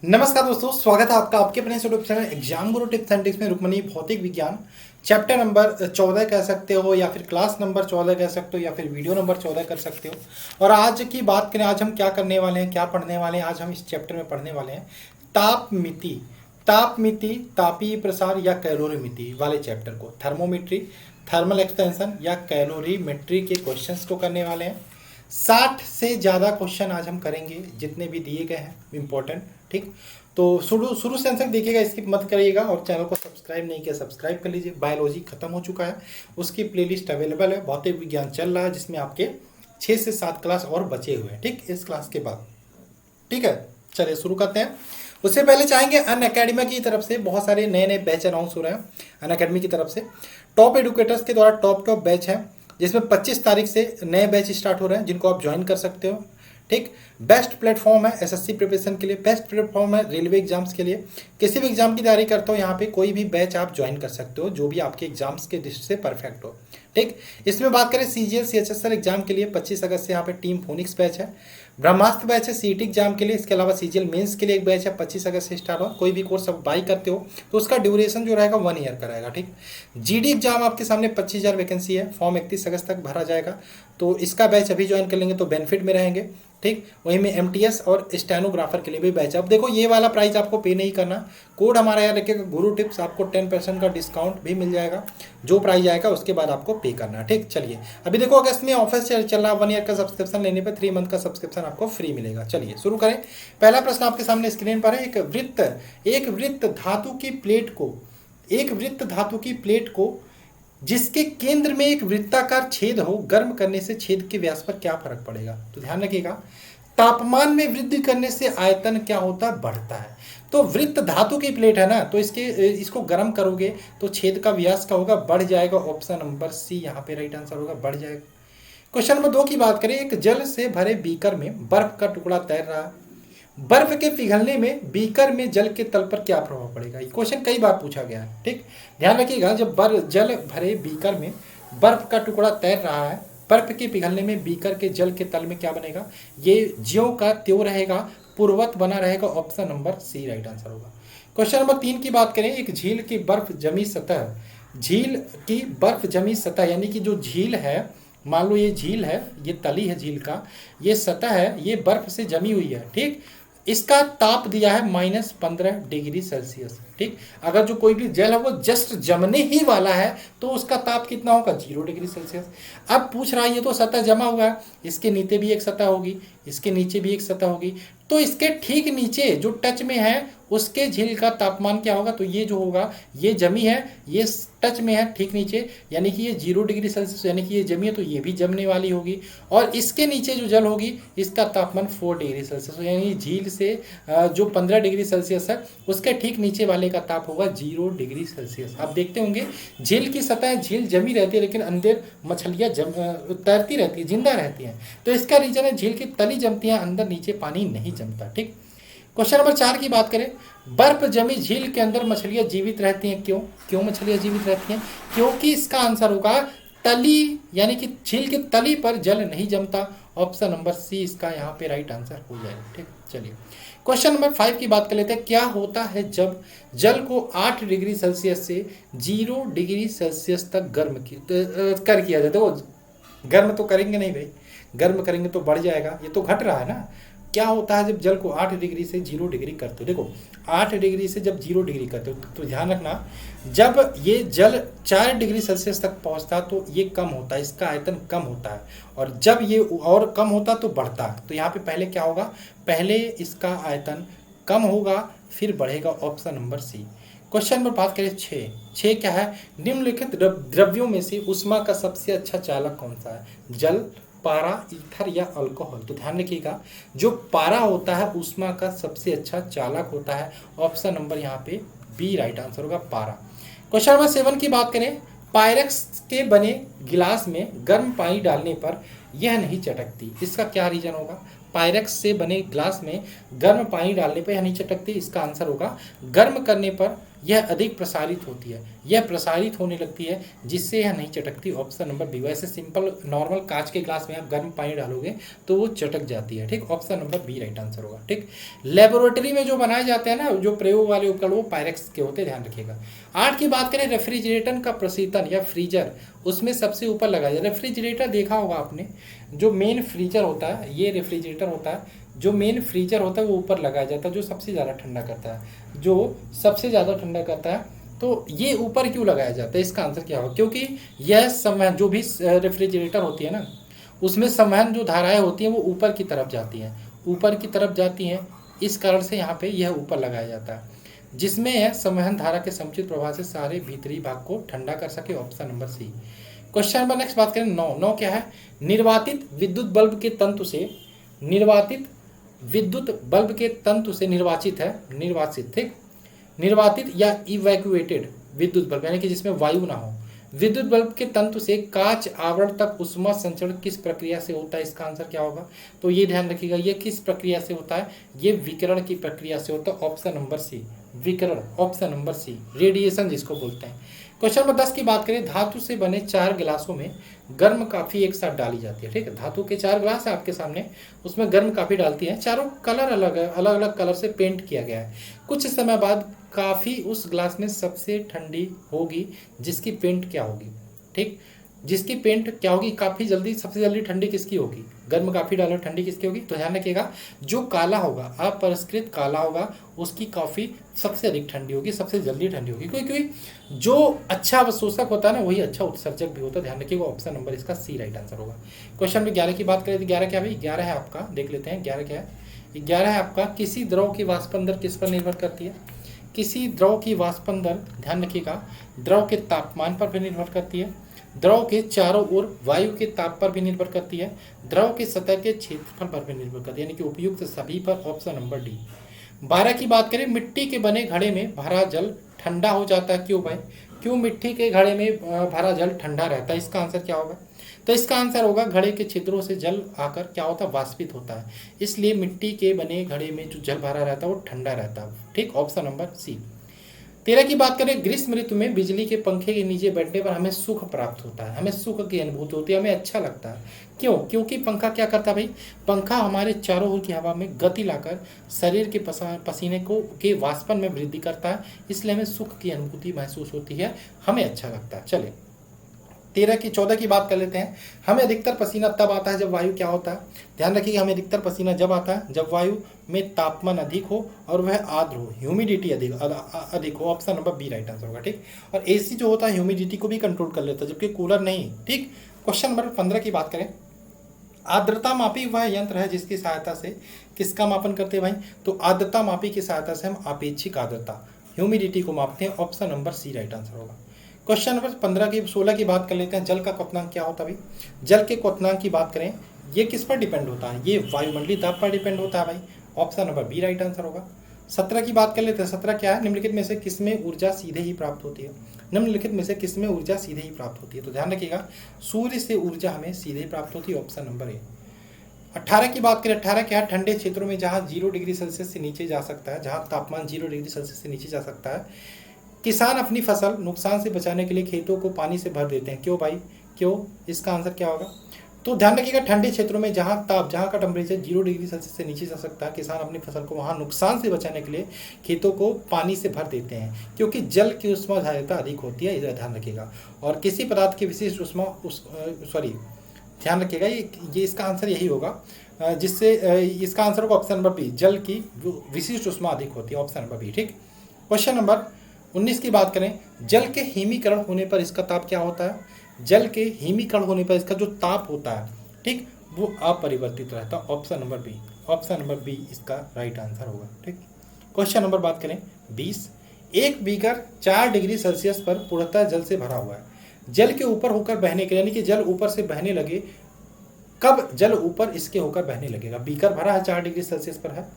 नमस्कार दोस्तों, स्वागत है आपका आपके अपने YouTube channel exam Guru tips and tricks में। रुक्मणी भौतिक विज्ञान चैप्टर नंबर 14 कह सकते हो, या फिर क्लास नंबर 14 कह सकते हो, या फिर वीडियो नंबर 14 कर सकते हो। और आज की बात करें, आज हम क्या करने वाले हैं, क्या पढ़ने वाले हैं। आज हम इस चैप्टर में पढ़ने वाले हैं ताप मिति, तापीय प्रसार या कैलोरीमिति वाले चैप्टर को। थर्मोमेट्री, थर्मल एक्सपेंशन या कैलोरीमेट्री के क्वेश्चंस को करने वाले हैं। 60 से ज़्यादा क्वेश्चन आज हम करेंगे, जितने भी दिए गए हैं इम्पोर्टेंट। ठीक, तो शुरू शुरू से अंत तक देखिएगा, स्किप मत करिएगा। और चैनल को सब्सक्राइब नहीं किया, सब्सक्राइब कर लीजिए। बायोलॉजी खत्म हो चुका है, उसकी प्लेलिस्ट अवेलेबल है। भौतिक विज्ञान चल रहा है, जिसमें आपके 6 से 7 क्लास और बचे हुए हैं, ठीक, इस क्लास के बाद। ठीक है, चलिए शुरू करते हैं। उससे पहले चाहेंगे अन अकेडमी की तरफ से बहुत सारे नए नए बैच अनाउंस हो रहे हैं। अन अकेडमी की तरफ से टॉप एडुकेटर्स के द्वारा टॉप बैच है, जिसमें 25 तारीख से नए बैच स्टार्ट हो रहे हैं, जिनको आप ज्वाइन कर सकते हो। ठीक, बेस्ट प्लेटफॉर्म है एसएससी प्रिपरेशन के लिए, बेस्ट प्लेटफॉर्म है रेलवे एग्जाम्स के लिए। किसी भी एग्जाम की तैयारी करते हो, यहाँ पे कोई भी बैच आप ज्वाइन कर सकते हो, जो भी आपके एग्जाम्स के दृष्टि से परफेक्ट हो। ठीक, इसमें बात करें सीजीएल सीएचएसएल एग्जाम के लिए 25 अगस्त से यहाँ पे टीम फोनिक्स बैच है। ब्रह्मास्त्र बैच है सीईटी एग्जाम के लिए। इसके अलावा सीजीएल मेंस के लिए एक बैच है, 25 अगस्त से स्टार्ट हो। कोई भी कोर्स आप बाई करते हो तो उसका ड्यूरेशन जो रहेगा 1 ईयर का रहेगा। ठीक, जीडी एग्जाम आपके सामने 25,000 वैकेंसी है, फॉर्म 31 अगस्त तक भरा जाएगा। तो इसका बैच अभी ज्वाइन कर लेंगे तो बेनिफिट में रहेंगे। ठीक, वहीं में एमटीएस और स्टेनोग्राफर के लिए भी बैच। अब देखो, ये वाला प्राइस आपको पे नहीं करना, कोड हमारा यहाँ रखिएगा गुरु टिप्स, आपको 10% का डिस्काउंट भी मिल जाएगा। जो प्राइस आएगा उसके बाद आपको पे करना है। ठीक, चलिए अभी देखो, अगस्त में ऑफर चल रहा है, 1 ईयर का सब्सक्रिप्शन लेने पर 3 मंथ का सब्सक्रिप्शन आपको फ्री मिलेगा। चलिए शुरू करें। पहला प्रश्न आपके सामने स्क्रीन पर है। एक वृत्त धातु की प्लेट को जिसके केंद्र में एक वृत्ताकार छेद हो, गर्म करने से छेद के व्यास पर क्या फर्क पड़ेगा। तो ध्यान रखिएगा, तापमान में वृद्धि करने से आयतन क्या होता है, बढ़ता है। तो वृत्त धातु की प्लेट है ना, तो इसको गर्म करोगे तो छेद का व्यास क्या होगा, बढ़ जाएगा। ऑप्शन नंबर सी यहाँ पे राइट आंसर होगा, बढ़ जाएगा। क्वेश्चन नंबर 2 की बात करें। एक जल से भरे बीकर में बर्फ का टुकड़ा तैर रहा है। बर्फ के पिघलने में बीकर में जल के तल पर क्या प्रभाव पड़ेगा। ये क्वेश्चन कई बार पूछा गया है। ठीक, ध्यान रखिएगा, जब जल भरे बीकर में बर्फ का टुकड़ा तैर रहा है, बर्फ के पिघलने में बीकर के जल के तल में क्या बनेगा, ये ज्यों का त्यों रहेगा, पूर्वत बना रहेगा। Option number C right answer होगा। क्वेश्चन नंबर 3 की बात करें। एक झील की बर्फ जमी सतह यानी कि जो झील है, मान लो ये झील है, ये तली है झील का, ये सतह है, ये बर्फ से जमी हुई है। ठीक, इसका ताप दिया है -15 डिग्री सेल्सियस। ठीक, अगर जो कोई भी जल है वो जस्ट जमने ही वाला है तो उसका ताप कितना होगा, 0 डिग्री सेल्सियस। अब पूछ रहा है, ये तो सतह जमा हुआ है, इसके नीचे भी एक सतह होगी, इसके नीचे भी एक सतह होगी, तो इसके ठीक नीचे जो टच में है उसके झील का तापमान क्या होगा। तो ये जो होगा, ये जमी है, ये टच में है ठीक नीचे, यानी कि ये 0 डिग्री सेल्सियस, यानी कि ये जमी है तो ये भी जमने वाली होगी। और इसके नीचे जो जल होगी, इसका तापमान 4 डिग्री सेल्सियस, यानी झील से जो 15 डिग्री सेल्सियस है, उसके ठीक नीचे वाले का ताप होगा 0 डिग्री सेल्सियस। आप देखते होंगे झील की सतह, झील जमी रहती है लेकिन अंदर मछलियाँ तैरती रहती है, जिंदा रहती हैं। तो इसका रीजन है, झील की तली जमती है, अंदर नीचे पानी नहीं जमता। ठीक, क्वेश्चन नंबर 4 की बात करें। बर्फ जमी झील के अंदर मछलियां जीवित रहती हैं, क्यों मछलियां जीवित रहती हैं, क्योंकि इसका आंसर होगा तली, यानी कि झील की तली पर जल नहीं जमता। ऑप्शन नंबर सी इसका यहाँ पे राइट आंसर हो जाएगा। ठीक, चलिए क्वेश्चन नंबर 5 की बात कर लेते हैं। क्या होता है जब जल को 8 डिग्री सेल्सियस से 0 डिग्री सेल्सियस तक कर किया जाता है। वो गर्म तो करेंगे नहीं भाई, गर्म करेंगे तो बढ़ जाएगा, ये तो घट रहा है ना। क्या होता है जब जल को 8 डिग्री से 0 डिग्री करते हो। देखो, 8 डिग्री से जब 0 डिग्री करते हो तो ध्यान रखना, जब ये जल 4 डिग्री सेल्सियस तक पहुंचता तो ये कम होता है, इसका आयतन कम होता है, और जब ये और कम होता तो बढ़ता। तो यहाँ पे पहले क्या होगा, पहले इसका आयतन कम होगा फिर बढ़ेगा। Option number C. Question number बात करें 6 क्या है। निम्नलिखित द्रव्यों में से ऊष्मा का सबसे अच्छा चालक कौन सा है, जल, पारा, ईथर या अल्कोहल। तो ध्यान रखिएगा, जो पारा होता है ऊष्मा का सबसे अच्छा चालक होता है। ऑप्शन नंबर यहाँ पे बी राइट आंसर होगा, पारा। क्वेश्चन नंबर 7 की बात करें। पायरेक्स के बने गिलास में गर्म पानी डालने पर यह नहीं चटकती, इसका क्या रीजन होगा। पायरेक्स से बने गिलास में गर्म पानी डालने पर यह नहीं चटकती, इसका आंसर होगा गर्म करने पर यह अधिक प्रसारित होती है, यह प्रसारित होने लगती है जिससे यह नहीं चटकती। Option number B. वैसे सिंपल नॉर्मल कांच के ग्लास में आप गर्म पानी डालोगे तो वो चटक जाती है, ठीक। Option number B right answer होगा, ठीक। लेबोरेटरी में जो बनाए जाते हैं ना, जो प्रयोग वाले उपकरण, वो पायरेक्स के होते हैं, ध्यान रखिएगा। 8 की बात करें, रेफ्रिजरेटर का प्रशीतन या फ्रीजर उसमें सबसे ऊपर लगाया जाए। रेफ्रिजरेटर देखा होगा आपने, जो मेन फ्रीजर होता है, ये रेफ्रिजरेटर होता है, जो मेन फ्रीजर होता है वो ऊपर लगाया जाता है, जो सबसे ज़्यादा ठंडा करता है, जो सबसे ज़्यादा ठंडा करता है। तो ये ऊपर क्यों लगाया जाता है, इसका आंसर क्या होगा? क्योंकि यह संवहन, जो भी रेफ्रिजरेटर होती है ना, उसमें संवहन जो धाराएं होती हैं वो ऊपर की तरफ जाती हैं, ऊपर की तरफ जाती हैं, इस कारण से यहाँ पे यह ऊपर लगाया जाता है, जिसमें यह संवहन धारा के समुचित प्रभाव से सारे भीतरी भाग को ठंडा कर सके। Option number C. Question number next बात करें 9 क्या है? निर्वातित विद्युत बल्ब के तंतु से, निर्वातित विद्युत बल्ब के तंतु से निर्वाचित है, निर्वाचित, ठीक, निर्वातित या इवैक्यूएटेड विद्युत बल्ब, यानी कि जिसमें वायु ना हो, विद्युत बल्ब के तंतु से कांच आवरण तक उष्मा संचरण किस प्रक्रिया से होता है? इसका आंसर क्या होगा? तो ये ध्यान रखिएगा, ये किस प्रक्रिया से होता है? ये विकिरण की प्रक्रिया से होता है। ऑप्शन नंबर सी, विकिरण। ऑप्शन नंबर सी, रेडिएशन जिसको बोलते हैं। क्वेश्चन नंबर 10 की बात करें, धातु से बने 4 गिलासों में गर्म काफी एक साथ डाली जाती है, ठीक है। धातु के 4 गिलास है आपके सामने, उसमें गर्म काफी डालती है, चारों कलर अलग है, अलग अलग कलर से पेंट किया गया है। कुछ समय बाद काफी उस ग्लास में सबसे ठंडी होगी जिसकी पेंट क्या होगी, ठीक, जिसकी पेंट क्या होगी? काफी जल्दी, सबसे जल्दी ठंडी किसकी होगी? गर्म काफी डालो, ठंडी किसकी होगी? तो ध्यान रखिएगा, जो काला होगा, अपरिष्कृत काला होगा, उसकी कॉफी सबसे अधिक ठंडी होगी, सबसे जल्दी ठंडी होगी, क्योंकि जो अच्छा अवशोषक होता है ना, वही अच्छा उत्सर्जक भी होता है। ध्यान रखिएगा, ऑप्शन नंबर इसका सी राइट आंसर होगा। क्वेश्चन नंबर 11 की बात करें तो 11 क्या भाई? 11 है आपका, देख लेते हैं 11 क्या है। 11 है आपका, किसी द्रव की वाष्पन दर किस पर निर्भर करती है? किसी द्रव की वाष्पन दर, ध्यान रखिएगा, द्रव के तापमान पर भी निर्भर करती है, द्रव के चारों ओर वायु के ताप पर भी निर्भर करती है, द्रव के सतह के क्षेत्रफल पर भी निर्भर करती है, यानी कि उपयुक्त सभी पर। Option number D. 12 की बात करें, मिट्टी के बने घड़े में भरा जल ठंडा हो जाता है, क्यों भाई? क्यों मिट्टी के घड़े में भरा जल ठंडा रहता है? इसका आंसर क्या होगा? तो इसका आंसर होगा, घड़े के छिद्रों से जल आकर क्या होता है? वाष्पित होता है, इसलिए मिट्टी के बने घड़े में जो जल भरा रहता है वो ठंडा रहता है, ठीक। ऑप्शन नंबर सी। 13 की बात करें, ग्रीष्म ऋतु में बिजली के पंखे के नीचे बैठने पर हमें सुख प्राप्त होता है, हमें सुख की अनुभूति होती है, हमें अच्छा लगता है। क्यों? क्योंकि पंखा क्या करता है भाई? पंखा हमारे चारों ओर की हवा में गति लाकर शरीर के पसीने को के वाष्पन में वृद्धि करता है, इसलिए हमें सुख की अनुभूति महसूस होती है, हमें अच्छा लगता है। चलिए 14 की बात कर लेते हैं। हमें अधिकतर पसीना तब आता है जब वायु क्या होता है? ध्यान रखिएगा, हमें अधिकतर पसीना जब आता है जब वायु में तापमान अधिक हो और वह आर्द्र हो, ह्यूमिडिटी अधिक हो। Option number B right answer होगा, ठीक। और एसी जो होता है ह्यूमिडिटी को भी कंट्रोल कर लेता है, जबकि कूलर नहीं, ठीक। क्वेश्चन नंबर 15 की बात करें, आर्द्रता मापी वह यंत्र है जिसकी सहायता से किसका मापन करते हैं भाई? तो आर्द्रता मापी की सहायता से हम आपेक्षिक आर्द्रता, ह्यूमिडिटी को मापते हैं। Option number C right answer होगा। क्वेश्चन नंबर 16 की बात कर लेते हैं। जल का क्वथनांक क्या होता है भाई? जल के क्वथनांक की बात करें, ये किस पर डिपेंड होता है? ये वायुमंडलीय दाब पर डिपेंड होता है भाई। Option number B right answer होगा। 17 की बात कर लेते हैं। 17 क्या है? निम्नलिखित में से किसमें ऊर्जा सीधे ही प्राप्त होती है? निम्नलिखित में से किसमें ऊर्जा सीधे ही प्राप्त होती है? तो ध्यान रखिएगा, सूर्य से ऊर्जा हमें सीधे ही प्राप्त होती है। ऑप्शन नंबर ए। 18 की बात करें, 18 क्या है? ठंडे क्षेत्रों में जहाँ 0 डिग्री सेल्सियस से नीचे जा सकता है, जहाँ तापमान 0 डिग्री सेल्सियस से नीचे जा सकता है, किसान अपनी फसल नुकसान से बचाने के लिए खेतों को पानी से भर देते हैं। क्यों भाई? क्यों? इसका आंसर क्या होगा? तो ध्यान रखिएगा, ठंडे क्षेत्रों में जहाँ का टेम्परेचर 0 डिग्री सेल्सियस से नीचे जा सकता है, किसान अपनी फसल को वहाँ नुकसान से बचाने के लिए खेतों को पानी से भर देते हैं, क्योंकि जल की ऊष्माधारिता अधिक होती है, इधर ध्यान रखिएगा। और किसी पदार्थ की विशिष्ट ध्यान रखिएगा, ये इसका आंसर यही होगा, जिससे इसका आंसर होगा ऑप्शन नंबर बी, जल की विशिष्ट ऊष्मा अधिक होती है। ऑप्शन नंबर बी, ठीक। क्वेश्चन नंबर 19 की बात करें, जल के हिमीकरण होने पर इसका ताप क्या होता है? जल के हिमीकरण होने पर इसका जो ताप होता है, ठीक, वो अपरिवर्तित रहता है। Option number B, option number B इसका राइट आंसर होगा, ठीक। क्वेश्चन नंबर बात करें 20, एक बीकर 4 डिग्री सेल्सियस पर पूर्णतः जल से भरा हुआ है, जल के ऊपर होकर बहने के, यानी कि जल ऊपर से बहने लगे, कब जल ऊपर इसके होकर बहने लगेगा? बीकर भरा है 4 डिग्री सेल्सियस पर है,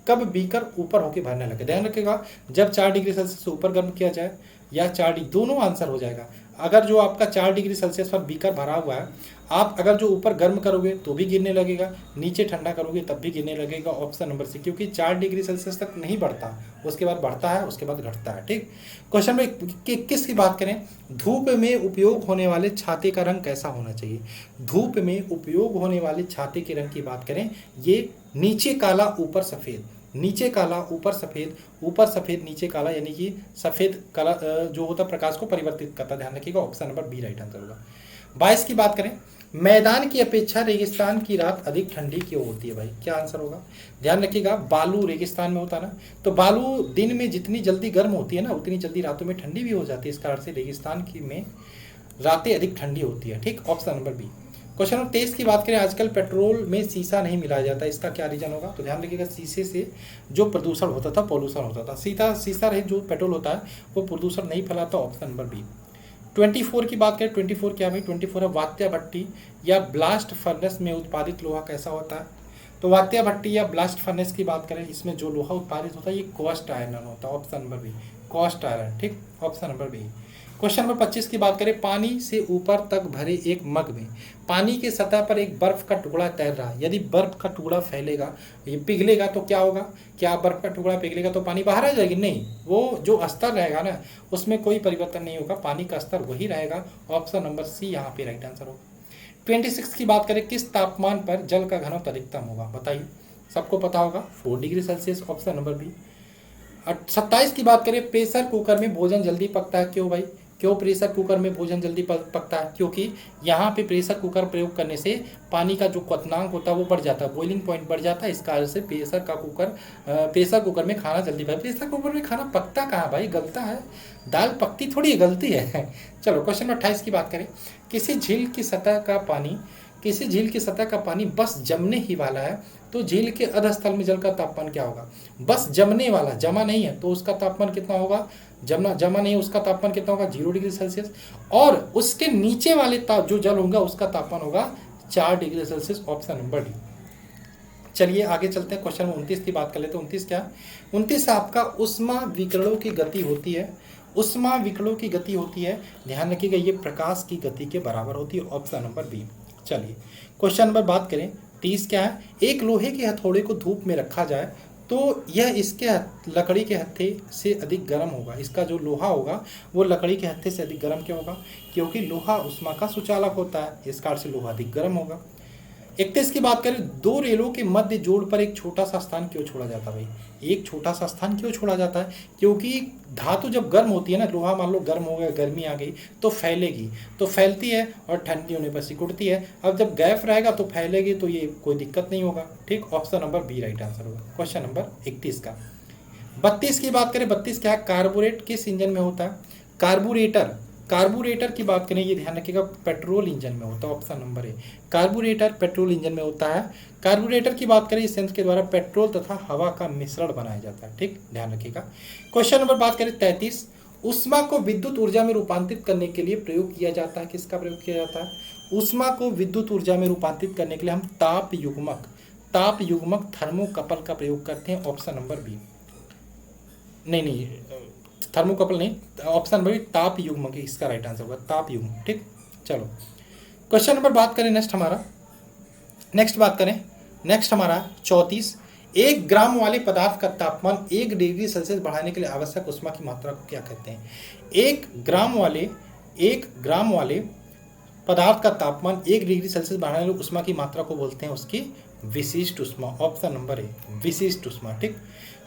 कब बीकर ऊपर होकर भरने लगे? ध्यान रखिएगा, जब 4 डिग्री सेल्सियस से ऊपर गर्म किया जाए या 4 डिग्री, दोनों आंसर हो जाएगा। अगर जो आपका 4 डिग्री सेल्सियस पर बीकर भरा हुआ है, आप अगर जो ऊपर गर्म करोगे तो भी गिरने लगेगा, नीचे ठंडा करोगे तब भी गिरने लगेगा। ऑप्शन नंबर सी, क्योंकि 4 डिग्री सेल्सियस तक नहीं बढ़ता, उसके बाद बढ़ता है, उसके बाद घटता है। ठीक, क्वेश्चन नंबर 21 की बात करें, धूप में उपयोग होने वाले छाते का रंग कैसा होना चाहिए। धूप में उपयोग होने वाले छाते के रंग की बात करें, ये नीचे काला ऊपर सफ़ेद, नीचे काला ऊपर सफ़ेद, ऊपर सफ़ेद नीचे काला, यानी कि सफ़ेद काला जो होता है प्रकाश को परिवर्तित करता है। ध्यान रखिएगा, option number B right answer होगा। 22 की बात करें, मैदान की अपेक्षा रेगिस्तान की रात अधिक ठंडी क्यों होती है भाई, क्या आंसर होगा। ध्यान रखिएगा, बालू रेगिस्तान में होता है ना, तो बालू दिन में जितनी जल्दी गर्म होती है ना, उतनी जल्दी रातों में ठंडी भी हो जाती है, इस कारण से रेगिस्तान की में रातें अधिक ठंडी होती है। ठीक, option number B. Question number 23 की बात करें, आजकल पेट्रोल में शीशा नहीं मिलाया जाता, इसका क्या रीजन होगा। तो ध्यान रखिएगा, शीशे से जो प्रदूषण होता था, पॉल्यूशन होता था, शीशा रहित जो पेट्रोल होता है वो प्रदूषण नहीं फैलाता। Option number B. 24 की बात करें, 24 क्या भाई, 24 है वात्या भट्टी या ब्लास्ट फर्नेस में उत्पादित लोहा कैसा होता है। तो वात्या भट्टी या ब्लास्ट फर्नेस की बात करें, इसमें जो लोहा उत्पादित होता है ये कास्ट आयरन होता है। Option number B, cast iron. ठीक, option number B. Question number 25 की बात करें, पानी से ऊपर तक भरे एक मग में पानी की सतह पर एक बर्फ का टुकड़ा तैर रहा है, यदि बर्फ का टुकड़ा फैलेगा, ये पिघलेगा तो क्या होगा, क्या बर्फ का टुकड़ा पिघलेगा तो पानी बाहर आ जाएगी, नहीं, वो जो स्तर रहेगा ना उसमें कोई परिवर्तन नहीं होगा, पानी का स्तर वही रहेगा। ऑप्शन नंबर सी यहाँ पे राइट आंसर होगा। 26 की बात करें, किस तापमान पर जल का घनत्व अधिकतम होगा, बताइए, सबको पता होगा 4 degree Celsius. Option number B. 27 की बात करें, प्रेशर कुकर में भोजन जल्दी पकता है, क्यों भाई, क्यों प्रेशर कुकर में भोजन जल्दी पकता है, क्योंकि यहाँ पे प्रेशर कुकर प्रयोग करने से पानी का जो क्वथनांक होता है वो बढ़ जाता है, बॉइलिंग पॉइंट बढ़ जाता है, इस कारण से प्रेशर कुकर में खाना जल्दी पकता है। प्रेशर कुकर में खाना पकता कहाँ भाई, गलता है, दाल पकती थोड़ी है, गलती है। चलो क्वेश्चन नंबर 28 की बात करें, किसी झील की सतह का पानी बस जमने ही वाला है, तो झील के अधस्थल में जल का तापमान क्या होगा। बस जमने वाला, जमा नहीं है, तो उसका तापमान कितना होगा, जमा नहीं है उसका तापमान कितना होगा, 0 डिग्री सेल्सियस। और उसके नीचे वाले जो जल होगा उसका तापमान होगा 4 degree Celsius. Option number D. चलिए आगे चलते हैं, क्वेश्चन 29 की बात कर लेते हैं। 29 क्या, 29 आपका उष्मा विकिरणों की गति होती है, उष्मा विकिरणों की गति होती है, ध्यान रखिएगा, ये प्रकाश की गति के बराबर होती है। Option number B. चलिए क्वेश्चन नंबर बात करें, 30 क्या है, एक लोहे के हथौड़े को धूप में रखा जाए तो यह इसके लकड़ी के हत्थे से अधिक गर्म होगा, इसका जो लोहा होगा वो लकड़ी के हत्थे से अधिक गर्म क्यों होगा, क्योंकि लोहा उष्मा का सुचालक होता है, इस कारण से लोहा अधिक गर्म होगा। 31 की बात करें, दो रेलों के मध्य जोड़ पर एक छोटा सा स्थान क्यों छोड़ा जाता है भाई, एक छोटा सा स्थान क्यों छोड़ा जाता है, क्योंकि धातु जब गर्म होती है ना, लोहा मान लो गर्म हो गया, गर्मी आ गई तो फैलेगी, तो फैलती है और ठंडी होने पर सिकुड़ती है। अब जब गैप रहेगा तो फैलेगी, तो ये कोई दिक्कत नहीं होगा। ठीक, option number B right answer होगा क्वेश्चन नंबर 31 का। 32 की बात करें, 32 क्या है, कार्बोरेट किस इंजन में होता है, कार्बोरेटर की बात करें, ये ध्यान रखिएगा, पेट्रोल इंजन में होता है। ऑप्शन नंबर ए, कार्बोरेटर पेट्रोल इंजन में होता है। कार्बोरेटर की बात करें, इस यंत्र के द्वारा पेट्रोल तथा हवा का मिश्रण बनाया जाता है। ठीक, ध्यान रखिएगा। क्वेश्चन नंबर बात करें 33, ऊष्मा को विद्युत ऊर्जा में रूपांतरित करने के लिए प्रयोग किया जाता है, किसका प्रयोग किया जाता है, ऊष्मा को विद्युत ऊर्जा में रूपांतरित करने के लिए हम ताप युग्मक थर्मोकपल का प्रयोग करते हैं। ऑप्शन नंबर बी, नहीं, थर्मोकपल नहीं, ऑप्शन नंबर ताप युग्मक, इसका राइट आंसर होगा ताप युग्मक। ठीक, चलो क्वेश्चन नंबर बात करें, नेक्स्ट हमारा 34, 1 ग्राम वाले पदार्थ का तापमान 1 डिग्री सेल्सियस बढ़ाने के लिए आवश्यक ऊष्मा की मात्रा को क्या कहते हैं। 1 ग्राम वाले पदार्थ का तापमान 1 डिग्री सेल्सियस बढ़ाने के लिए ऊष्मा की मात्रा को बोलते हैं उसकी विशिष्ट ऊष्मा। ऑप्शन नंबर ए, विशिष्ट ऊष्मा। ठीक,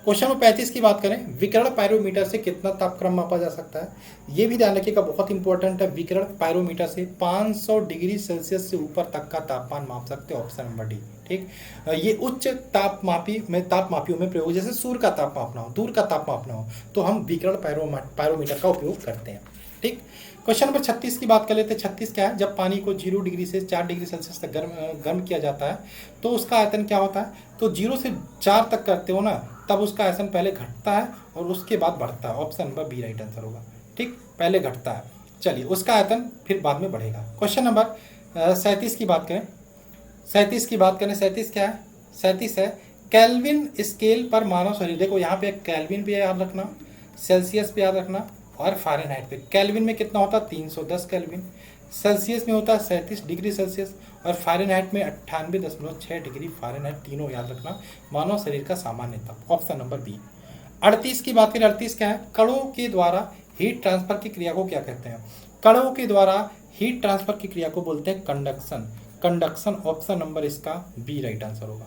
क्वेश्चन नंबर 35 की बात करें, विकिरण पायरोमीटर से कितना तापक्रम मापा जा सकता है, ये भी ध्यान रखिएगा, बहुत इंपॉर्टेंट है। विकिरण पायरोमीटर से 500 डिग्री सेल्सियस से ऊपर तक का तापमान माप सकते हैं। Option number D. ठीक, ये उच्च तापमापियों में प्रयोग, जैसे सूर्य का ताप मापना हो, दूर का ताप मापना हो, तो हम विकिरण पायरोमीटर का उपयोग करते हैं। ठीक, क्वेश्चन नंबर 36 की बात कर लेते हैं। 36 क्या है, जब पानी को 0 डिग्री से 4 डिग्री सेल्सियस तक गर्म किया जाता है तो उसका आयतन क्या होता है, तो 0 से 4 तक करते हो ना, तब उसका आयतन पहले घटता है और उसके बाद बढ़ता है। Option number B right answer होगा। ठीक, पहले घटता है, चलिए उसका आयतन फिर बाद में बढ़ेगा। क्वेश्चन नंबर 37 की बात करें, 37 क्या है, 37 है, केल्विन स्केल पर मानव शरीर, देखो यहाँ पे केल्विन भी याद रखना, सेल्सियस भी याद रखना और फ़ारेनहाइट पे। केल्विन में कितना होता है, 310 केल्विन, सेल्सियस में होता है 37 डिग्री सेल्सियस, और फ़ारेनहाइट में 98.6 डिग्री फ़ारेनहाइट, तीनों याद रखना, मानव शरीर का सामान्य ताप। Option number B. 38 की बात करें, 38 क्या है? कणों के द्वारा हीट ट्रांसफर की क्रिया को क्या कहते हैं? कणों के द्वारा हीट ट्रांसफर की क्रिया को बोलते हैं कंडक्शन। कंडक्शन, ऑप्शन नंबर इसका बी राइट आंसर होगा।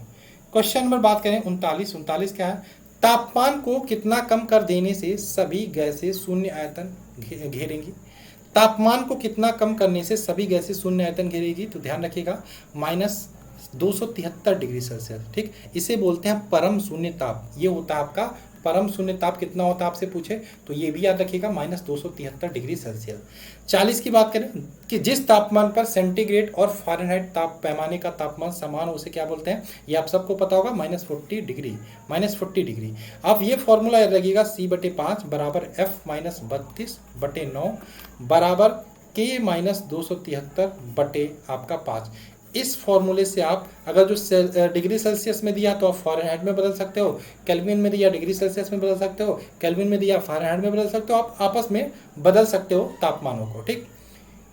क्वेश्चन नंबर बात करें 39। 39 क्या है? तापमान को कितना कम कर देने से सभी गैसें शून्य आयतन घेरेंगी? तापमान को कितना कम करने से सभी गैसें शून्य आयतन घेरेगी? तो ध्यान रखिएगा, -273 डिग्री सेल्सियस। ठीक, इसे बोलते हैं परम शून्य ताप। ये होता है आपका परम शून्य ताप। कितना होता है आपसे पूछे तो ये भी याद रखिएगा, -273 डिग्री सेल्सियस। 40 की बात करें कि जिस तापमान पर सेंटीग्रेड और फ़ारेनहाइट ताप पैमाने का तापमान समान हो उसे क्या बोलते हैं? ये आप सबको पता होगा, -40 डिग्री। -40 डिग्री। आप ये फॉर्मूला याद रखिएगा, C/5 बराबर F-32/9 बराबर K-273 बटे आपका 5। इस फॉर्मूले से आप अगर जो डिग्री सेल्सियस में दिया तो आप फ़ारेनहाइट में बदल सकते हो, केल्विन में दिया डिग्री सेल्सियस में बदल सकते हो, केल्विन में दिया फ़ारेनहाइट में बदल सकते हो, आप आपस में बदल सकते हो तापमानों को। ठीक,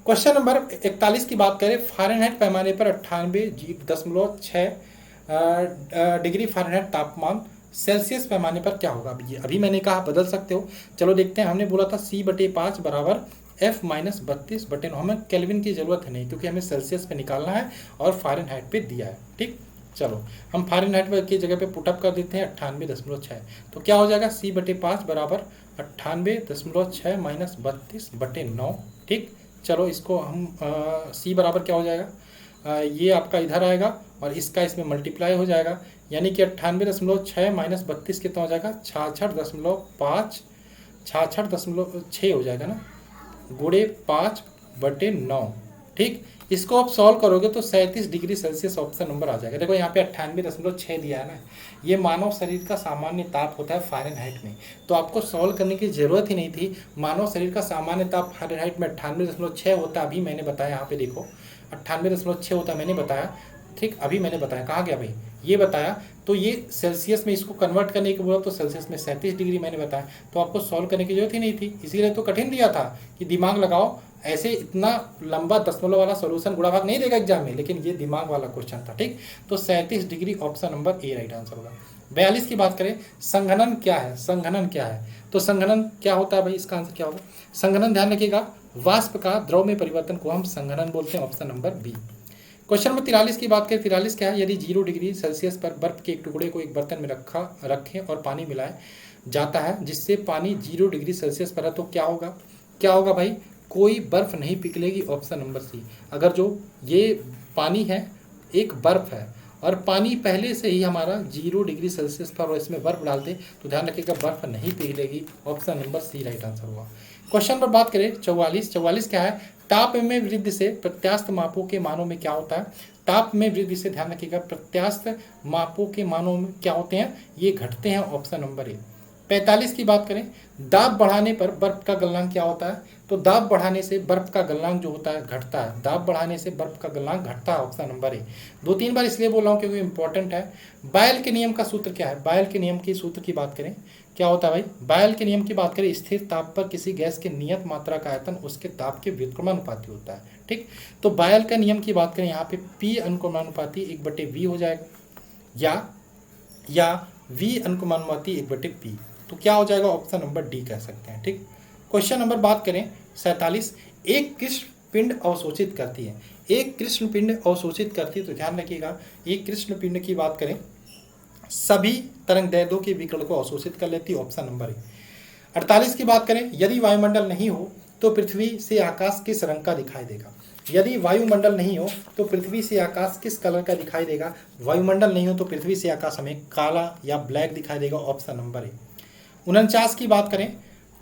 क्वेश्चन नंबर 41 की बात करें, फ़ारेनहाइट पैमाने पर 98.6 डिग्री फ़ारेनहाइट तापमान सेल्सियस पैमाने पर क्या होगा? अभी मैंने कहा बदल सकते हो, चलो देखते हैं। हमने बोला था C/5 बराबर F-32/9। हमें केल्विन की ज़रूरत है नहीं, क्योंकि हमें सेल्सियस पे निकालना है और फ़ारेनहाइट पे दिया है। ठीक, चलो हम फ़ारेनहाइट की जगह पे पुटअप कर देते हैं 98.6। तो क्या हो जाएगा? C/5 बराबर 98.6 -32/9। ठीक, चलो इसको हम C बराबर क्या हो जाएगा? ये आपका इधर आएगा और इसका इसमें मल्टीप्लाई हो जाएगा, यानी कि 98.6 - 32 कितना हो जाएगा? 66.5, 66.6 हो जाएगा ना, गुणे 5/9। ठीक, इसको आप सॉल्व करोगे तो 37 डिग्री सेल्सियस ऑप्शन नंबर आ जाएगा। देखो यहाँ पे 98.6 दिया है ना, ये मानव शरीर का सामान्य ताप होता है फ़ारेनहाइट में, तो आपको सॉल्व करने की ज़रूरत ही नहीं थी। मानव शरीर का सामान्य ताप फ़ारेनहाइट में 98.6 होता है। अभी मैंने बताया, यहाँ पे देखो 98.6 होता है, मैंने बताया। ठीक, अभी मैंने बताया, कहाँ गया भाई? ये बताया। तो ये सेल्सियस में इसको कन्वर्ट करने के बोला तो सेल्सियस में 37 डिग्री मैंने बताया, तो आपको सॉल्व करने की जरूरत ही नहीं थी। इसीलिए तो कठिन दिया था कि दिमाग लगाओ। ऐसे इतना लंबा दशमलव वाला सॉल्यूशन गुणा भाग नहीं देगा एग्जाम में, लेकिन ये दिमाग वाला क्वेश्चन था। ठीक, तो 37 degree option number A right answer होगा। 42 की बात करें, संघनन क्या है? संघनन क्या है? तो संघनन क्या होता है भाई? इसका आंसर क्या होगा? संघनन, ध्यान रखिएगा, वाष्प का द्रव में परिवर्तन को हम संघनन बोलते हैं। Option number B. Question number 43 की बात करें, 43 क्या है? यदि 0 डिग्री सेल्सियस पर बर्फ के एक टुकड़े को एक बर्तन में रखें और पानी मिलाए जाता है जिससे पानी 0 डिग्री सेल्सियस पर है, तो क्या होगा? क्या होगा भाई? कोई बर्फ नहीं पिघलेगी। ऑप्शन नंबर सी। अगर जो ये पानी है, एक बर्फ है, और पानी पहले से ही हमारा 0 डिग्री सेल्सियस पर और इसमें बर्फ डाल दे तो ध्यान रखिएगा बर्फ नहीं पिघलेगी। Option number C right answer होगा। क्वेश्चन पर बात करें 44। 44 क्या है? ताप में वृद्धि से प्रत्यास्थ मापों के मानों में क्या होता है? ताप में वृद्धि से, ध्यान रखिएगा, प्रत्यास्थ मापों के मानों में क्या होते हैं? ये घटते हैं। ऑप्शन नंबर ए। 45 की बात करें, दाब बढ़ाने पर बर्फ का गलनांक क्या होता है? तो दाब बढ़ाने से बर्फ का गलनांक जो होता है घटता है। दाब बढ़ाने से बर्फ का गलनांक घटता है। ऑप्शन नंबर ए। 2-3 बार इसलिए बोल रहा हूँ क्योंकि इंपॉर्टेंट है। बायल के नियम का सूत्र क्या है? बायल के नियम के सूत्र की बात करें, क्या होता है भाई? बायल के नियम की बात करें, स्थिर ताप पर किसी गैस के नियत मात्रा का आयतन उसके ताप के व्युत्क्रमानुपाती होता है। ठीक, तो बायल का नियम की बात करें, यहाँ पे P अनुक्रमानुपाती 1/V हो जाएगा, या V अनुक्रमानुपाती 1/P। तो क्या हो जाएगा? ऑप्शन नंबर डी कह सकते हैं। ठीक, क्वेश्चन नंबर बात करें 47। एक कृष्ण पिंड अवशोषित करती है। एक कृष्ण पिंड अवशोषित करती है, तो ध्यान रखिएगा, एक कृष्ण पिंड की बात करें, सभी तरंगदैर्ध्यों के विकिरण को अवशोषित कर लेती है। ऑप्शन नंबर ए। 48 की बात करें, यदि वायुमंडल नहीं हो तो पृथ्वी से आकाश किस रंग का दिखाई देगा? यदि वायुमंडल नहीं हो तो पृथ्वी से आकाश किस कलर का दिखाई देगा? वायुमंडल नहीं हो तो पृथ्वी से आकाश हमें काला या ब्लैक दिखाई देगा। ऑप्शन नंबर ए। 49 की बात करें,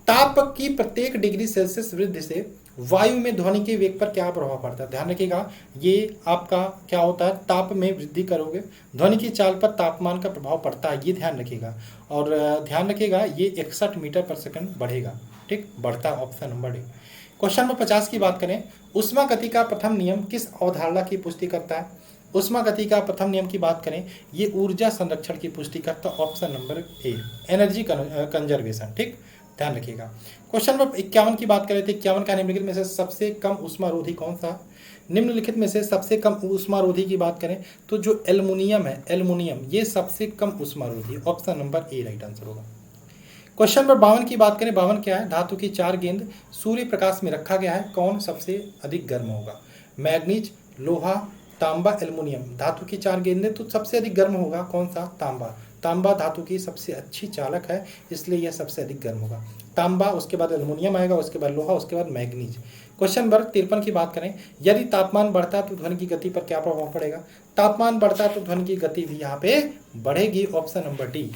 ताप की प्रत्येक डिग्री सेल्सियस वृद्धि से वायु में ध्वनि के वेग पर क्या प्रभाव पड़ता है? ध्यान रखिएगा, ये आपका क्या होता है? ताप में वृद्धि करोगे, ध्वनि की चाल पर तापमान का प्रभाव पड़ता है, ये ध्यान रखिएगा। और ध्यान रखिएगा, ये 61 मीटर पर सेकंड बढ़ेगा। ठीक, बढ़ता है। ऑप्शन नंबर ए। क्वेश्चन नंबर 50 की बात करें, ऊष्मागति का प्रथम नियम किस अवधारणा की पुष्टि करता है? ऊष्मागति का प्रथम नियम की बात करें, ये ऊर्जा संरक्षण की पुष्टि करता है। ऑप्शन नंबर ए, एनर्जी कंजर्वेशन। ठीक, ध्यान रखिएगा। क्वेश्चन नंबर 51 की बात कर रहे थे। 51 का निम्नलिखित में से सबसे कम ऊष्मारोधी कौन सा? निम्नलिखित में से सबसे कम ऊष्मारोधी की बात करें तो जो एल्युमिनियम है, एल्युमिनियम ये सबसे कम ऊष्मारोधी, option number A right answer होगा। क्वेश्चन नंबर 52 की बात करें। 52 क्या है? धातु की 4 गेंद सूर्य प्रकाश में रखा गया है, कौन सबसे अधिक गर्म होगा? मैग्नीज, लोहा, तांबा, एल्युमिनियम। धातु की 4 गेंदें तो सबसे अधिक गर्म होगा कौन सा? तांबा। तांबा धातु की सबसे अच्छी चालक है, इसलिए यह सबसे अधिक गर्म होगा। तांबा, उसके बाद एल्युमिनियम आएगा, उसके बाद लोहा, उसके बाद मैग्नीज। क्वेश्चन नंबर 53 की बात करें। यदि तापमान बढ़ता है तो ध्वनि की गति पर क्या प्रभाव पड़ेगा? तापमान बढ़ता है तो ध्वनि की गति भी यहाँ पे बढ़ेगी, ऑप्शन नंबर डी।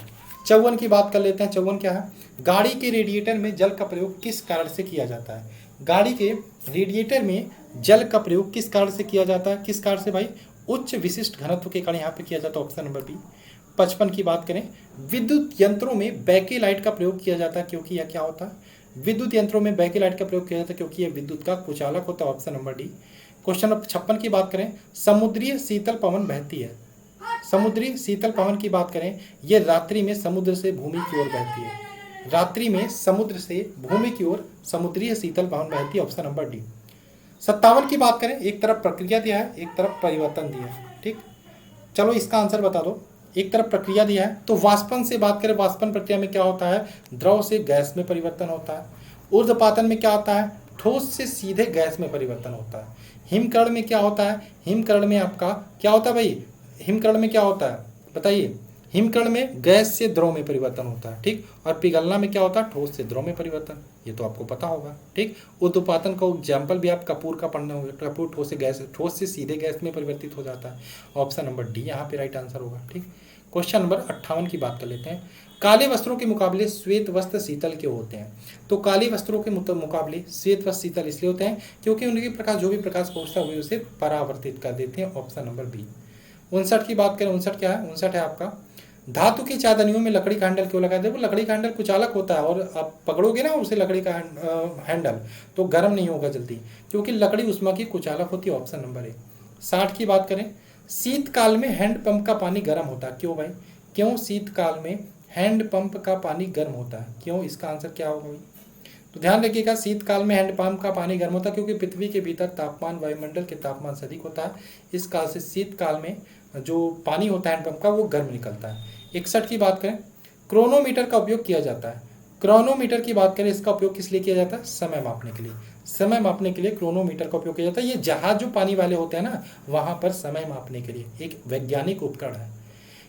54 की बात कर लेते हैं। 54 क्या है? गाड़ी के रेडिएटर में जल का प्रयोग किस कारण से किया जाता है? गाड़ी के रेडिएटर में जल का प्रयोग किस कारण से किया जाता है? किस कारण से भाई? उच्च विशिष्ट घनत्व के कारण यहाँ पे किया जाता है, ऑप्शन नंबर बी। 55 की बात करें। विद्युत यंत्रों में बैकेलाइट का प्रयोग किया जाता है, क्योंकि यह क्या होता है? विद्युत यंत्रों में बैकेलाइट का प्रयोग किया जाता है क्योंकि यह विद्युत का कुचालक होता है, option number D. Question number 56 की बात करें। समुद्रीय शीतल पवन बहती है। समुद्री शीतल पवन की बात करें, यह रात्रि में समुद्र से भूमि की ओर बहती है। रात्रि में समुद्र से भूमि की ओर समुद्रीय शीतल पवन बहती है, ऑप्शन नंबर डी। 57 की बात करें। एक तरफ प्रक्रिया दिया है, एक तरफ परिवर्तन दिया है, ठीक। चलो इसका आंसर बता दो। एक तरफ प्रक्रिया दिया है तो वाष्पन से बात करें, वाष्पन प्रक्रिया में क्या होता है? द्रव से गैस में परिवर्तन होता है। ऊर्ध्वपातन में क्या होता है? ठोस से सीधे गैस में परिवर्तन होता है। हिमकरण में क्या होता है? हिमकरण में आपका क्या होता है भाई? हिमकरण में क्या होता है बताइए? हिमकर्ण में गैस से द्रव में परिवर्तन होता है, ठीक। और पिघलना में क्या होता है? ठोस से द्रव में परिवर्तन, ये तो आपको पता होगा, ठीक। ऊर्ध्वपातन का एग्जाम्पल भी आप कपूर का पढ़ना होगा। कपूर ठोस से सीधे गैस में परिवर्तित हो जाता है, ऑप्शन नंबर डी यहाँ पे राइट आंसर होगा, ठीक। क्वेश्चन नंबर 58 की बात कर लेते हैं। काले वस्त्रों के मुकाबले श्वेत वस्त्र शीतल क्यों होते हैं? तो काले वस्त्रों के मुकाबले श्वेत वस्त्र शीतल इसलिए होते हैं क्योंकि उनके प्रकाश, जो भी प्रकाश पहुंचता है वे उसे परावर्तित कर देते हैं, ऑप्शन नंबर बी। 59 की बात करें। 59 क्या है? 59 है आपका धातु की चादनियों में लकड़ी का हैंडल क्यों लगा? देखो लकड़ी का हैंडल कुचालक होता है और आप पकड़ोगे ना उसे लकड़ी का हैंडल तो गर्म नहीं होगा जल्दी, क्योंकि लकड़ी उष्मा की कुचालक होती है, ऑप्शन नंबर ए। 60 की बात करें। शीतकाल में हैंडपंप का पानी गर्म होता है, क्यों भाई? क्यों शीतकाल में हैंडपंप का पानी गर्म होता है, क्यों? इसका आंसर क्या होगा भाई? तो ध्यान रखिएगा, शीतकाल में हैंडपंप का पानी गर्म होता है क्योंकि पृथ्वी के भीतर तापमान वायुमंडल के तापमान से अधिक होता है। इस काल से शीतकाल में जो पानी होता है हैंडपंप का वो गर्म निकलता है। 61 की बात करें। क्रोनोमीटर का उपयोग किया जाता है। क्रोनोमीटर की बात करें, इसका उपयोग किस लिए किया जाता है? समय मापने के लिए। समय मापने के लिए क्रोनोमीटर का उपयोग किया जाता है। ये जहाज जो पानी वाले होते हैं ना, वहां पर समय मापने के लिए एक वैज्ञानिक उपकरण है।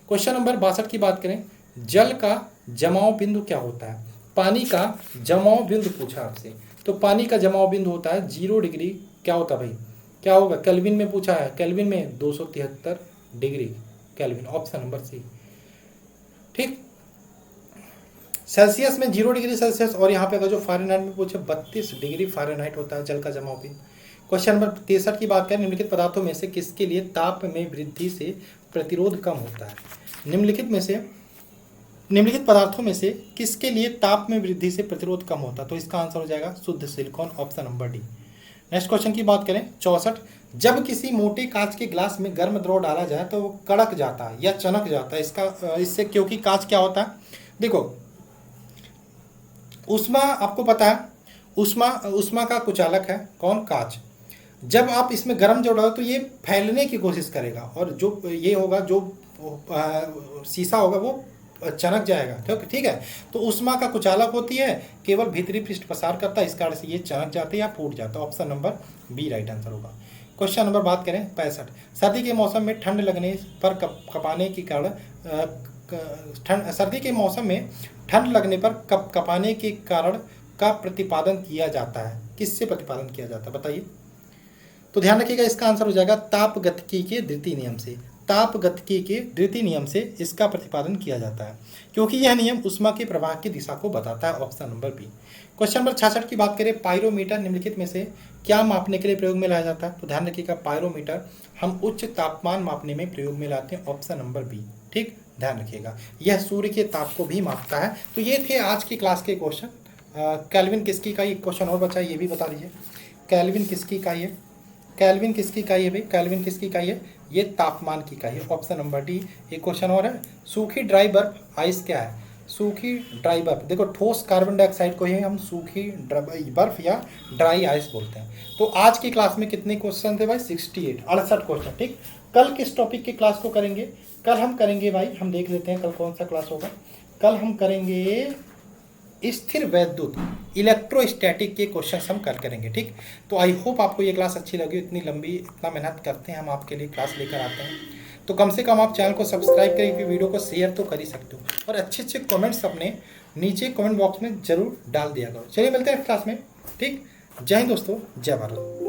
क्वेश्चन नंबर 62 की बात करें। जल का जमाव बिंदु क्या होता है? पानी का जमाव बिंदु पूछा आपसे, तो पानी का जमाव बिंदु होता है 0 डिग्री। क्या होता है भाई? क्या होगा? केल्विन में पूछा है, केल्विन में 273 degree kelvin, option number C, ठीक। सेल्सियस में 0 डिग्री सेल्सियस, और यहाँ पे अगर जो फ़ारेनहाइट में पूछे 32 डिग्री फ़ारेनहाइट होता है जल का जमाव बिंदु। क्वेश्चन नंबर 63 की बात करें। निम्नलिखित पदार्थों में से किसके लिए ताप में वृद्धि से प्रतिरोध कम होता है? निम्नलिखित पदार्थों में से किसके लिए ताप में वृद्धि से प्रतिरोध कम होता है? तो इसका आंसर हो जाएगा शुद्ध silicon, option number D. Next question की बात करें। 64। जब किसी मोटे कांच के ग्लास में गर्म द्रव डाला जाए तो वो कड़क जाता है या चनक जाता है, इससे क्योंकि कांच क्या होता है? देखो उष्मा, आपको पता है उष्मा का कुचालक है कौन? कांच। जब आप इसमें गर्म जो डालो तो ये फैलने की कोशिश करेगा और जो ये होगा, जो शीशा होगा वो चनक जाएगा, ठीक है। तो उष्मा का कुचालक होती है, केवल भीतरी पृष्ठ प्रसार करता है, इस कारण से ये चनक जाते हैं या फूट जाता है, option number B right answer होगा। क्वेश्चन नंबर बात करें 65। सर्दी के मौसम में ठंड लगने पर कपाने के कारण सर्दी के मौसम में ठंड लगने पर कपाने के कारण का प्रतिपादन किया जाता है, किससे प्रतिपादन किया जाता है बताइए? तो ध्यान रखिएगा, इसका आंसर हो जाएगा ताप गतिकी के द्वितीय नियम से। ताप गतिकी के द्वितीय नियम से इसका प्रतिपादन किया जाता है, क्योंकि यह नियम उष्मा के प्रवाह की दिशा को बताता है, option number B. Question number 66 की बात करें। पायरोमीटर निम्नलिखित में से क्या मापने के लिए प्रयोग में लाया जाता है? तो ध्यान रखिएगा, पायरोमीटर हम उच्च तापमान मापने में प्रयोग में लाते हैं, ऑप्शन नंबर बी, ठीक। ध्यान रखिएगा, यह सूर्य के ताप को भी मापता है। तो ये थे आज की क्लास के क्वेश्चन। केल्विन किसकी इकाई? एक क्वेश्चन और बचा है, ये भी बता दीजिए। केल्विन किसकी इकाई है? केल्विन किसकी इकाई है भाई? केल्विन किसकी इकाई है? ये तापमान की इकाई है, ऑप्शन नंबर डी। एक क्वेश्चन और है। सूखी ड्राई बर्फ आइस क्या है? सूखी ड्राई बर्फ, देखो ठोस कार्बन डाइऑक्साइड को ही हम सूखी बर्फ या ड्राई आइस बोलते हैं। तो आज की क्लास में कितने क्वेश्चन थे भाई? 68, 68 क्वेश्चन। ठीक, कल किस टॉपिक की क्लास को करेंगे? कल हम करेंगे भाई, हम देख लेते हैं कल कौन सा क्लास होगा। कल हम करेंगे स्थिर वैद्युत, इलेक्ट्रोस्टैटिक के क्वेश्चन हम कल करेंगे। ठीक, तो आई होप आपको ये क्लास अच्छी लगी। इतनी लंबी, इतना मेहनत करते हैं हम आपके लिए, क्लास लेकर आते हैं, तो कम से कम आप चैनल को सब्सक्राइब करके वीडियो को शेयर तो कर ही सकते हो, और अच्छे अच्छे कमेंट्स अपने नीचे कमेंट बॉक्स में जरूर डाल दिया करो। चलिए मिलते हैं क्लास में। ठीक, जय हिंद दोस्तों, जय भारत।